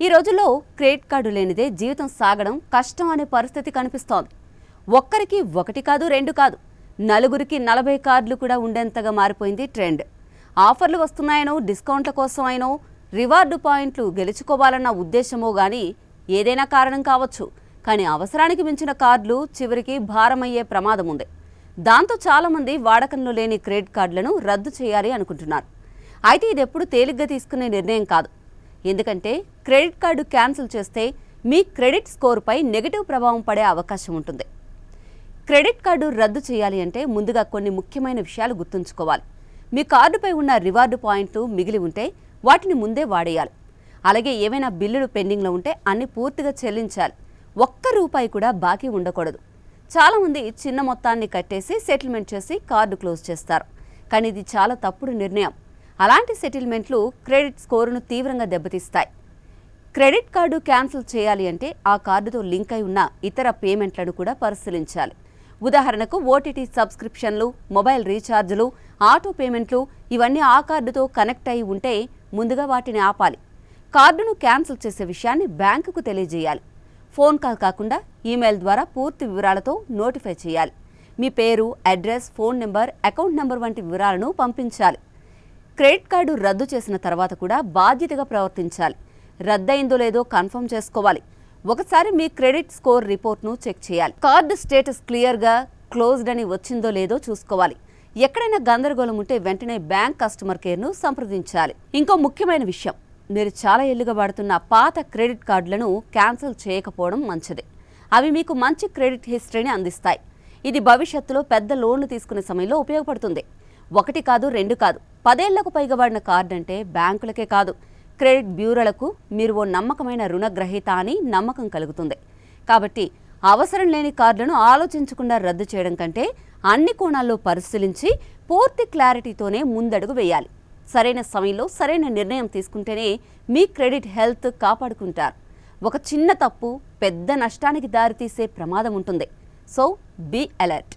ఈ రోజుల్లో credit card లేనిదే జీవితం సాగడం కష్టం అనే పరిస్థితి కనిపిస్తోంది. ఒక్కరికి ఒకటి కాదు రెండు కాదు, నలుగురికి 40 కార్డులు కూడా ఉండేంతగా మారిపోయింది ట్రెండ్. ఆఫర్లు వస్తున్నాయనో, డిస్కౌంట్ల కోసం అయినో, రివార్డు పాయింట్లు గెలుచుకోవాలన్న ఉద్దేశమో గానీ ఏదైనా కారణం కావచ్చు. కానీ అవసరానికి మించిన కార్డులు చివరికి భారమయ్యే ప్రమాదం ఉంది. దాంతో చాలామంది వాడకంలో లేని క్రెడిట్ కార్డులను రద్దు చేయాలి అనుకుంటున్నారు. అయితే ఇది ఎప్పుడు తేలిగ్గా తీసుకునే నిర్ణయం కాదు. ఎందుకంటే క్రెడిట్ కార్డు క్యాన్సిల్ చేస్తే మీ క్రెడిట్ స్కోర్పై నెగటివ్ ప్రభావం పడే అవకాశం ఉంటుంది. క్రెడిట్ కార్డు రద్దు చేయాలి అంటే ముందుగా కొన్ని ముఖ్యమైన విషయాలు గుర్తుంచుకోవాలి. మీ కార్డుపై ఉన్న రివార్డు పాయింట్లు మిగిలి ఉంటే వాటిని ముందే వాడేయాలి. అలాగే ఏవైనా బిల్లులు పెండింగ్లో ఉంటే అన్ని పూర్తిగా చెల్లించాలి. ఒక్క రూపాయి కూడా బాకీ ఉండకూడదు. చాలామంది చిన్న మొత్తాన్ని కట్టేసి సెటిల్మెంట్ చేసి కార్డు క్లోజ్ చేస్తారు. కానీ ఇది చాలా తప్పుడు నిర్ణయం. అలాంటి సెటిల్మెంట్లు క్రెడిట్ స్కోరును తీవ్రంగా దెబ్బతీస్తాయి. క్రెడిట్ కార్డు క్యాన్సిల్ చేయాలి అంటే ఆ కార్డుతో లింక్ అయి ఉన్న ఇతర పేమెంట్లను కూడా పరిశీలించాలి. ఉదాహరణకు ఓటీటీ సబ్స్క్రిప్షన్లు, మొబైల్ రీఛార్జులు, ఆటో పేమెంట్లు ఇవన్నీ ఆ కార్డుతో కనెక్ట్ అయి ఉంటే ముందుగా వాటిని ఆపాలి. కార్డును క్యాన్సిల్ చేసే విషయాన్ని బ్యాంకుకు తెలియజేయాలి. ఫోన్ కాల్ కాకుండా ఈమెయిల్ ద్వారా పూర్తి వివరాలతో నోటిఫై చేయాలి. మీ పేరు, address, phone number, account number వంటి వివరాలను పంపించాలి. క్రెడిట్ కార్డు రద్దు చేసిన తర్వాత కూడా బాధ్యతగా ప్రవర్తించాలి. రద్దయిందో లేదో కన్ఫర్మ్ చేసుకోవాలి. ఒకసారి మీ క్రెడిట్ స్కోర్ రిపోర్ట్ను చెక్ చేయాలి. కార్డు స్టేటస్ క్లియర్గా క్లోజ్డ్ అని వచ్చిందో లేదో చూసుకోవాలి. ఎక్కడైనా గందరగోళం ఉంటే వెంటనే బ్యాంక్ కస్టమర్ కేర్ను సంప్రదించాలి. ఇంకో ముఖ్యమైన విషయం, మీరు చాలా ఏళ్లుగా వాడుతున్న పాత క్రెడిట్ కార్డులను క్యాన్సిల్ చేయకపోవడం మంచిది. అవి మీకు మంచి క్రెడిట్ హిస్టరీని అందిస్తాయి. ఇది భవిష్యత్తులో పెద్ద లోన్లు తీసుకునే సమయంలో ఉపయోగపడుతుంది. ఒకటి కాదు రెండు కాదు, 10 ఏళ్లకు పైగా వాడిన కార్డు అంటే బ్యాంకులకే కాదు, క్రెడిట్ బ్యూరోలకు మీరు ఓ నమ్మకమైన రుణగ్రహీత అని నమ్మకం కలుగుతుంది. కాబట్టి అవసరం లేని కార్డులను ఆలోచించకుండా రద్దు చేయడం కంటే అన్ని కోణాల్లో పరిశీలించి పూర్తి క్లారిటీతోనే ముందడుగు వేయాలి. సరైన సమయంలో సరైన నిర్ణయం తీసుకుంటేనే మీ క్రెడిట్ హెల్త్ కాపాడుకుంటారు. ఒక చిన్న తప్పు పెద్ద నష్టానికి దారితీసే ప్రమాదం ఉంటుంది. So be alert.